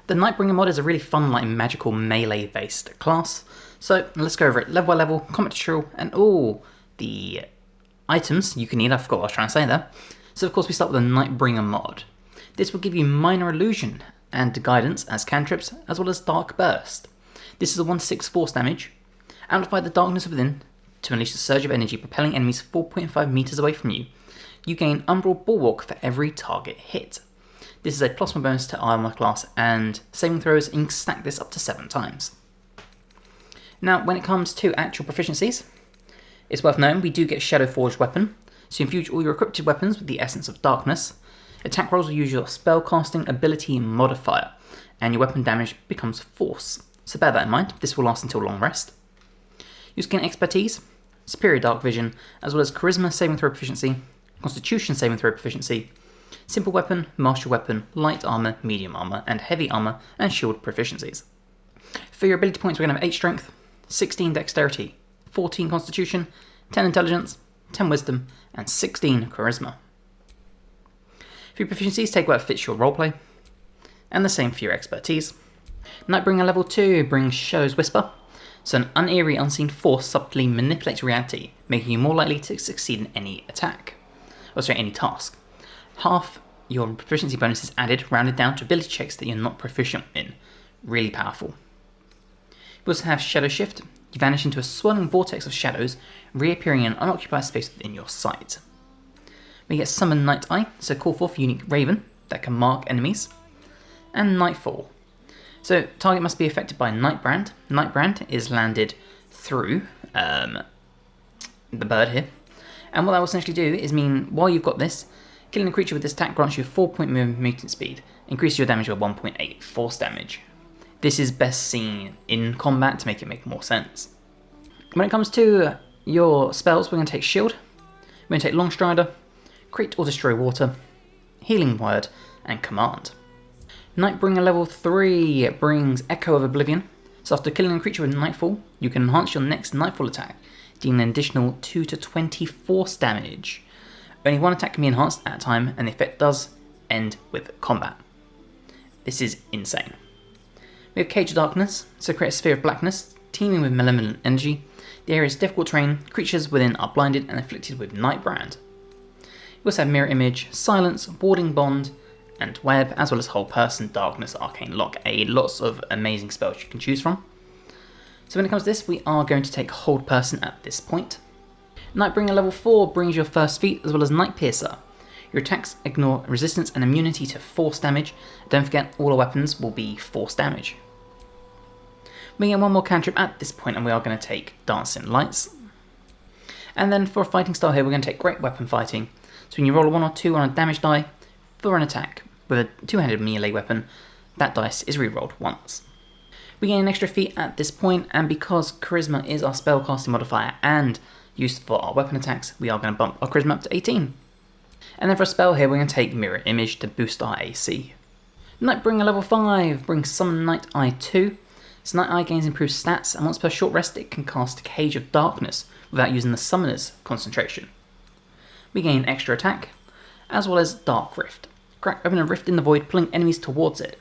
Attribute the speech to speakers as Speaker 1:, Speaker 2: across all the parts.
Speaker 1: The Nightbringer mod is a really fun, like, magical melee-based class. So let's go over it level by level, combat tutorial, and the items you can need. I forgot what I was trying to say there. So of course we start with the Nightbringer mod. This will give you minor illusion and guidance as cantrips, as well as dark burst. This is a 1/6 force damage. Amplify the darkness within to unleash a surge of energy, propelling enemies 4.5 meters away from you. You gain Umbral Bulwark for every target hit. This is a +1 bonus to armor class and saving throws, and you can stack this up to 7 times. Now, when it comes to actual proficiencies, it's worth noting we do get Shadow Forged weapon, so infuse all your equipped weapons with the Essence of Darkness. Attack rolls will use your spellcasting ability modifier, and your weapon damage becomes force. So bear that in mind, this will last until long rest. You gain expertise, superior dark vision, as well as charisma saving throw proficiency, constitution saving throw proficiency, simple weapon, martial weapon, light armor, medium armor, and heavy armor and shield proficiencies. For your ability points, we're going to have 8 strength, 16 dexterity, 14 constitution, 10 intelligence, 10 wisdom, and 16 charisma. For your proficiencies, take what fits your roleplay, and the same for your expertise. Nightbringer level 2 brings Shadow's Whisper, so an uneary, unseen force subtly manipulates reality, making you more likely to succeed in any any task. Half your proficiency bonus is added, rounded down to ability checks that you're not proficient in. Really powerful. You also have Shadow Shift. You vanish into a swirling vortex of shadows, reappearing in an unoccupied space within your sight. We get Summon Night Eye, so call forth a unique raven that can mark enemies. And Nightfall. So target must be affected by Nightbrand. Nightbrand is landed through the bird here. And what that will essentially do is mean while you've got this, killing a creature with this attack grants you 4 movement speed, increases your damage by 1.8 force damage. This is best seen in combat to make it make more sense. When it comes to your spells, we're going to take Shield, we're going to take Longstrider, Create or Destroy Water, Healing Word, and Command. Nightbringer level 3 brings Echo of Oblivion, so after killing a creature with Nightfall, you can enhance your next Nightfall attack, dealing an additional 2 to 20 force damage. Only one attack can be enhanced at a time, and the effect does end with combat. This is insane. We have Cage of Darkness, so create a sphere of blackness, teeming with malevolent energy. The area is difficult terrain, creatures within are blinded and afflicted with Nightbrand. We also have Mirror Image, Silence, Warding Bond, and Web, as well as Whole Person, Darkness, Arcane Lock, lots of amazing spells you can choose from. So when it comes to this, we are going to take Hold Person at this point. Nightbringer level 4 brings your first feat, as well as Night Piercer. Your attacks ignore resistance and immunity to force damage. Don't forget, all our weapons will be force damage. We get one more cantrip at this point, and we are going to take Dancing Lights. And then for a fighting style here, we're going to take Great Weapon Fighting. So when you roll a 1 or 2 on a damage die for an attack with a 2-handed melee weapon, that dice is re-rolled once. We gain an extra feat at this point, and because Charisma is our spellcasting modifier and used for our weapon attacks, we are going to bump our Charisma up to 18. And then for a spell here, we're going to take Mirror Image to boost our AC. Nightbringer level 5 brings Summon Night Eye 2. So Night Eye gains improved stats, and once per short rest it can cast Cage of Darkness without using the Summoner's concentration. We gain extra attack, as well as Dark Rift. Crack open a rift in the void, pulling enemies towards it.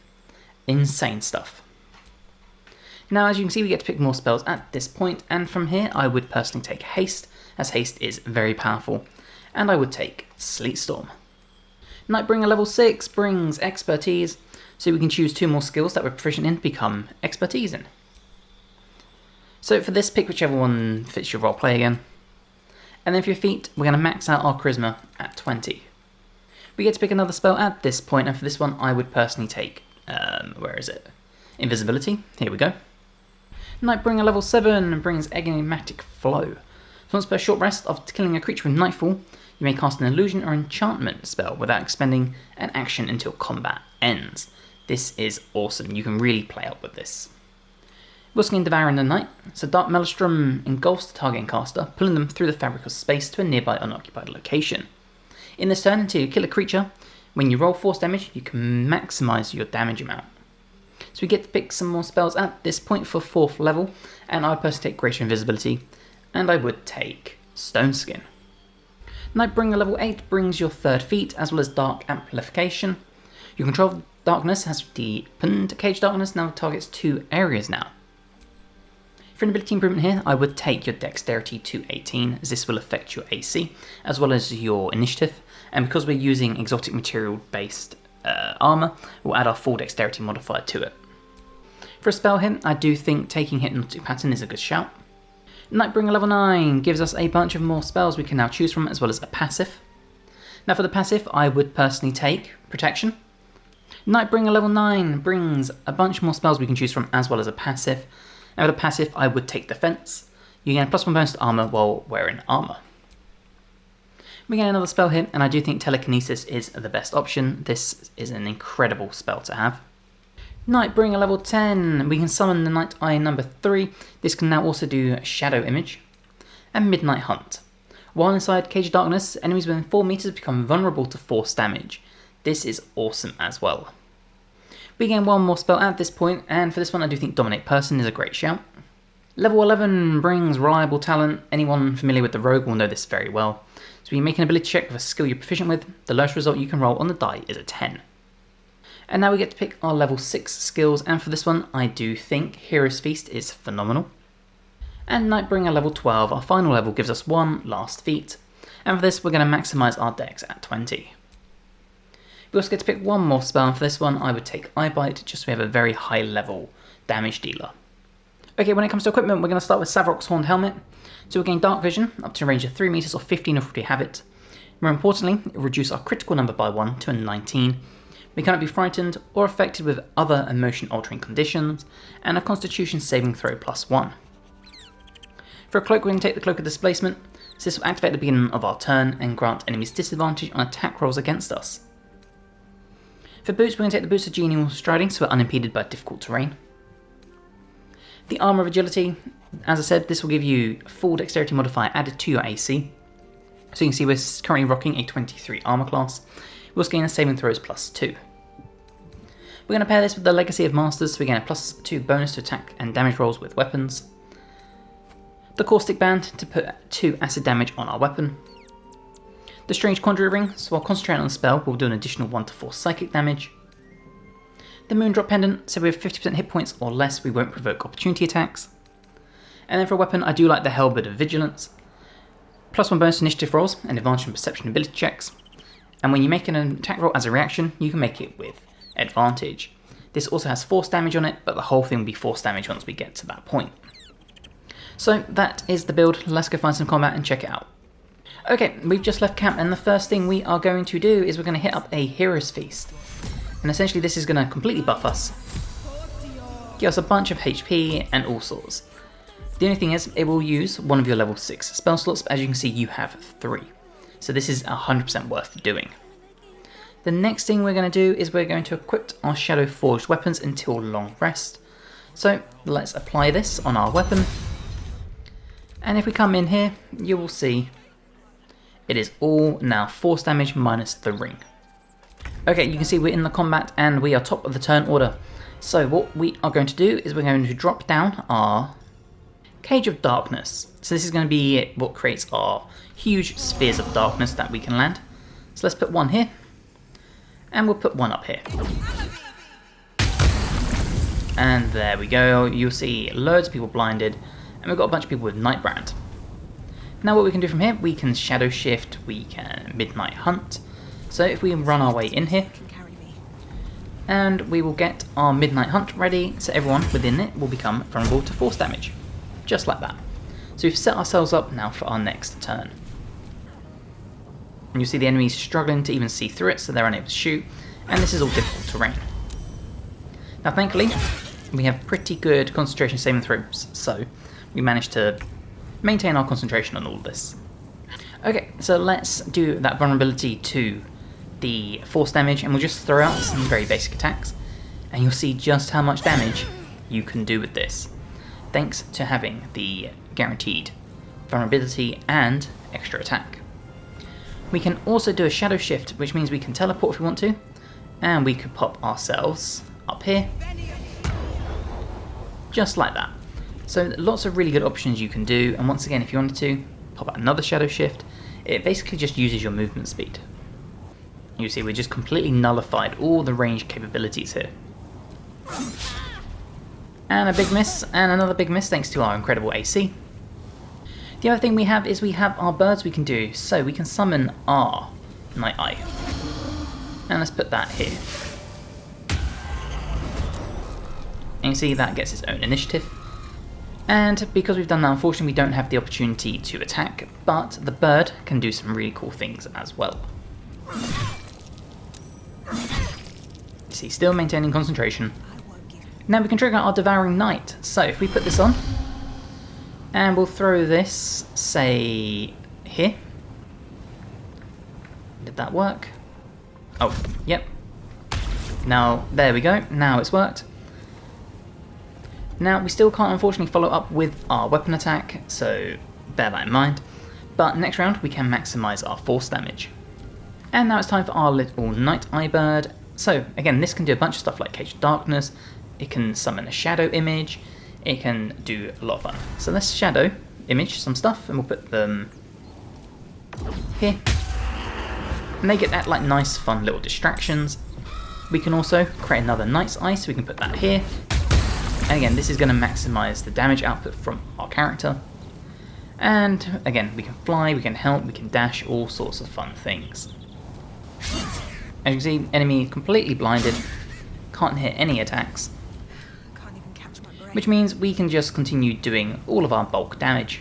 Speaker 1: Insane stuff. Now as you can see, we get to pick more spells at this point, and from here I would personally take Haste, as Haste is very powerful, and I would take Sleet Storm. Nightbringer level 6 brings Expertise, so we can choose 2 more skills that we're proficient in to become Expertise in. So for this, pick whichever one fits your roleplay again. And then for your feat, we're going to max out our Charisma at 20. We get to pick another spell at this point, and for this one I would personally take, Invisibility. Here we go. Nightbringer level 7 brings Enigmatic Flow. So once per short rest, after killing a creature with Nightfall, you may cast an illusion or enchantment spell without expending an action until combat ends. This is awesome, you can really play up with this. We also gain Devour in the Night, so Dark Maelstrom engulfs the target and caster, pulling them through the fabric of space to a nearby unoccupied location. In this turn, until you kill a creature, when you roll force damage, you can maximise your damage amount. So we get to pick some more spells at this point for 4th level, and I would personally take Greater Invisibility, and I would take Stone Skin. Nightbringer level 8 brings your 3rd feat, as well as Dark Amplification. Your control darkness has deepened. Cage darkness now targets 2 areas now. For an ability improvement here, I would take your dexterity to 18, as this will affect your AC, as well as your initiative, and because we're using exotic material based armour, we'll add our full dexterity modifier to it. For a spell hit, I do think taking Hypnotic Pattern is a good shout. Nightbringer level 9 gives us a bunch of more spells we can now choose from, as well as a passive. Now for the passive, I would personally take Protection. Nightbringer level 9 brings a bunch more spells we can choose from, as well as a passive. Now for the passive, I would take Defense. You gain a +1 bonus to armor while wearing armor. We get another spell here, and I do think Telekinesis is the best option. This is an incredible spell to have. Nightbringer level 10, we can summon the Night Eye number 3. This can now also do Shadow Image. And Midnight Hunt. While inside Cage of Darkness, enemies within 4 meters become vulnerable to force damage. This is awesome as well. We gain one more spell at this point, and for this one I do think Dominate Person is a great shout. Level 11 brings Reliable Talent. Anyone familiar with the Rogue will know this very well. So when you make an ability check with a skill you're proficient with, the lowest result you can roll on the die is a 10. And now we get to pick our level 6 skills, and for this one I do think Hero's Feast is phenomenal. And Nightbringer level 12, our final level, gives us one last feat, and for this we're going to maximise our dex at 20. We also get to pick one more spell, and for this one I would take Eye Bite, just so we have a very high level damage dealer. Okay, when it comes to equipment, we're going to start with Savrok's Horned Helmet. So we'll gain Dark Vision, up to a range of 3 meters or 15 if we have it. More importantly, it will reduce our critical number by 1 to a 19. We cannot be frightened or affected with other emotion-altering conditions, and a Constitution saving throw +1. For a Cloak, we're going to take the Cloak of Displacement, so this will activate at the beginning of our turn and grant enemies disadvantage on attack rolls against us. For boots, we're going to take the Boots of Genial Striding, so we're unimpeded by difficult terrain. The Armour of Agility, as I said, this will give you full dexterity modifier added to your AC. So you can see we're currently rocking a 23 armour class. We also gain a saving throws +2. We're going to pair this with the Legacy of Masters, so we gain a +2 bonus to attack and damage rolls with weapons. The Caustic Band to put 2 acid damage on our weapon. The Strange Conjurer Ring, so while concentrating on the spell, we'll do an additional 1 to 4 psychic damage. The Moondrop Pendant, so with 50% hit points or less, we won't provoke opportunity attacks. And then for a weapon, I do like the Halberd of Vigilance. +1 bonus to initiative rolls and advantage on perception ability checks. And when you make an attack roll as a reaction, you can make it with advantage. This also has force damage on it, but the whole thing will be force damage once we get to that point. So that is the build. Let's go find some combat and check it out. Okay, we've just left camp, and the first thing we are going to do is we're going to hit up a Hero's Feast. And essentially this is going to completely buff us, give us a bunch of HP and all sorts. The only thing is, it will use one of your level 6 spell slots, but as you can see you have 3. So this is 100% worth doing. The next thing we're going to do is we're going to equip our Shadow Forged weapons until long rest. So let's apply this on our weapon. And if we come in here, you will see it is all now force damage minus the ring. Okay, you can see we're in the combat and we are top of the turn order. So what we are going to do is we're going to drop down our Cage of Darkness. So this is going to be what creates our huge spheres of darkness that we can land. So let's put one here, and we'll put one up here. And there we go, you'll see loads of people blinded, and we've got a bunch of people with Nightbrand. Now what we can do from here, we can Shadow Shift, we can Midnight Hunt. So if we run our way in here, and we will get our Midnight Hunt ready, so everyone within it will become vulnerable to force damage. Just like that. So we've set ourselves up now for our next turn. And you see the enemies struggling to even see through it, so they're unable to shoot, and this is all difficult terrain. Now thankfully, we have pretty good concentration saving throws, so we managed to maintain our concentration on all of this. Okay, so let's do that vulnerability to the force damage, and we'll just throw out some very basic attacks, and you'll see just how much damage you can do with this, thanks to having the guaranteed vulnerability and extra attack. We can also do a Shadow Shift, which means we can teleport if we want to, and we could pop ourselves up here, just like that. So lots of really good options you can do, and once again if you wanted to, pop out another Shadow Shift. It basically just uses your movement speed. You You see, we just completely nullified all the range capabilities here. And a big miss, and another big miss thanks to our incredible AC. The other thing we have is we have our birds we can do, so we can summon our Night Eye. And let's put that here. And you see that gets its own initiative. And because we've done that, unfortunately we don't have the opportunity to attack, but the bird can do some really cool things as well. You see, still maintaining concentration. Now we can trigger our Devouring Night. So if we put this on, and we'll throw this, say, here. Did that work? Oh, yep. Now, there we go. Now it's worked. Now, we still can't unfortunately follow up with our weapon attack, so bear that in mind. But next round, we can maximise our force damage. And now it's time for our little Night Eye bird. So, again, this can do a bunch of stuff like Cage of Darkness. It can summon a shadow image. It can do a lot of fun. So let's shadow image some stuff, and we'll put them here. And they get that like nice, fun little distractions. We can also create another Night's Eye, so we can put that here. And again, this is going to maximise the damage output from our character. And again, we can fly, we can help, we can dash, all sorts of fun things. As you can see, enemy completely blinded, can't hit any attacks. Which means we can just continue doing all of our bulk damage.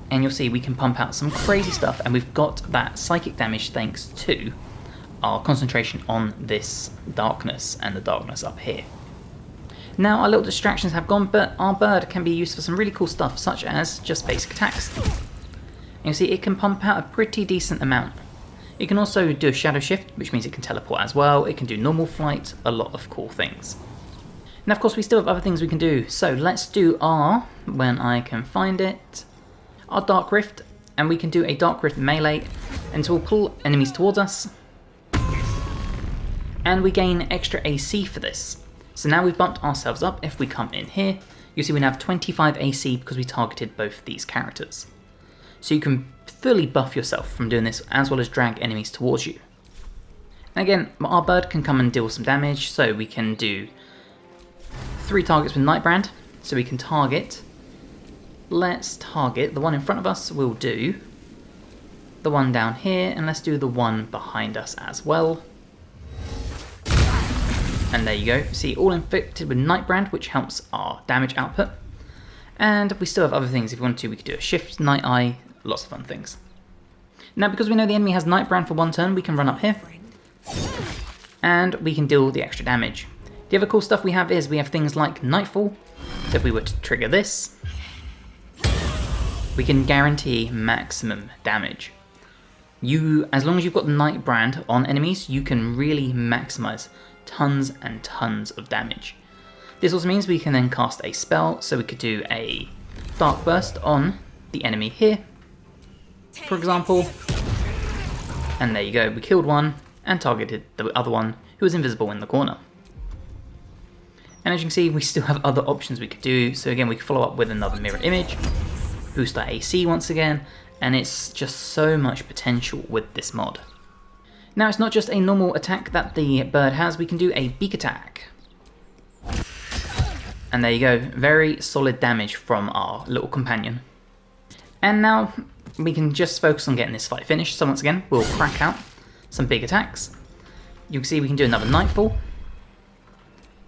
Speaker 1: And you'll see we can pump out some crazy stuff, and we've got that psychic damage thanks to our concentration on this darkness and the darkness up here. Now our little distractions have gone, but our bird can be used for some really cool stuff, such as just basic attacks. And you'll see it can pump out a pretty decent amount. It can also do a shadow shift, which means it can teleport as well. It can do normal flight, a lot of cool things. Now of course we still have other things we can do, so let's do our, when I can find it, our Dark Rift, and we can do a Dark Rift melee, and so we'll pull enemies towards us, and we gain extra AC for this. So now we've bumped ourselves up. If we come in here, you'll see we now have 25 AC because we targeted both these characters. So you can fully buff yourself from doing this, as well as drag enemies towards you. And again, our bird can come and deal some damage, so we can do 3 targets with Nightbrand. So we can target, let's target the one in front of us, we'll do the one down here, and let's do the one behind us as well. And there you go, see, all inflicted with Nightbrand, which helps our damage output. And we still have other things. If we want to, we could do a shift, Night Eye, lots of fun things. Now, because we know the enemy has Nightbrand for one turn, we can run up here. And we can deal the extra damage. The other cool stuff we have is we have things like Nightfall. So if we were to trigger this, we can guarantee maximum damage. As long as you've got the Nightbrand on enemies, you can really maximize tons and tons of damage. This also means we can then cast a spell, so we could do a Dark Burst on the enemy here, for example. And there you go, we killed one and targeted the other one who was invisible in the corner. And as you can see, we still have other options we could do. So again, we could follow up with another mirror image, boost our AC once again, and it's just so much potential with this mod. Now it's not just a normal attack that the bird has, we can do a beak attack. And there you go, very solid damage from our little companion. And now we can just focus on getting this fight finished, so once again, we'll crack out some big attacks. You can see we can do another Nightfall.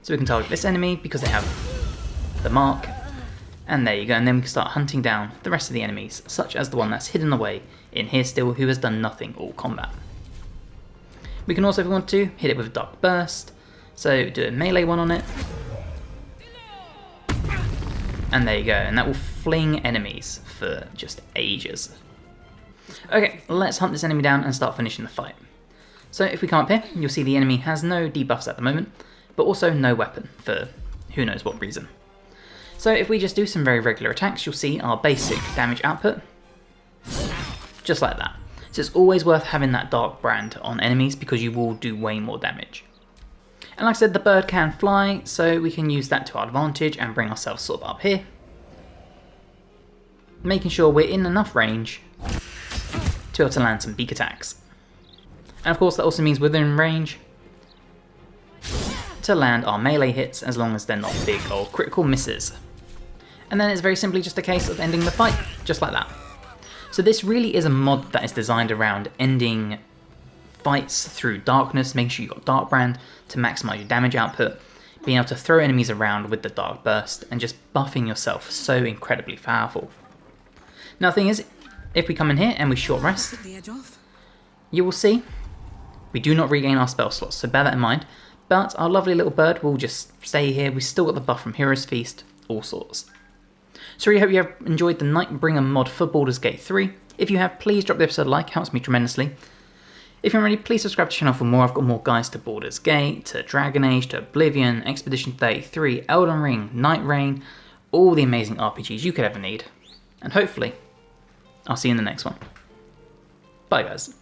Speaker 1: So we can target this enemy because they have the mark. And there you go, and then we can start hunting down the rest of the enemies, such as the one that's hidden away in here still, who has done nothing all combat. We can also, if we want to, hit it with a Dark Burst, so do a melee one on it. And there you go, and that will fling enemies for just ages. Okay, let's hunt this enemy down and start finishing the fight. So if we come up here, you'll see the enemy has no debuffs at the moment, but also no weapon for who knows what reason. So if we just do some very regular attacks, you'll see our basic damage output, just like that. So it's always worth having that Dark Brand on enemies because you will do way more damage. And like I said, the bird can fly, so we can use that to our advantage and bring ourselves sort of up here, making sure we're in enough range to be able to land some beak attacks. And of course that also means within range to land our melee hits as long as they're not big or critical misses. And then it's very simply just a case of ending the fight, just like that. So this really is a mod that is designed around ending fights through darkness, making sure you've got Dark Brand to maximise your damage output, being able to throw enemies around with the Dark Burst, and just buffing yourself so incredibly powerful. Now the thing is, if we come in here and we short rest, you will see we do not regain our spell slots, so bear that in mind, but our lovely little bird will just stay here. We've still got the buff from Hero's Feast, all sorts. So I really hope you have enjoyed the Nightbringer mod for Baldur's Gate 3. If you have, please drop the episode a like, helps me tremendously. If you're ready, please subscribe to the channel for more. I've got more guides to Baldur's Gate, to Dragon Age, to Oblivion, Expedition 33, Elden Ring, Night Rain, all the amazing RPGs you could ever need. And hopefully, I'll see you in the next one. Bye guys.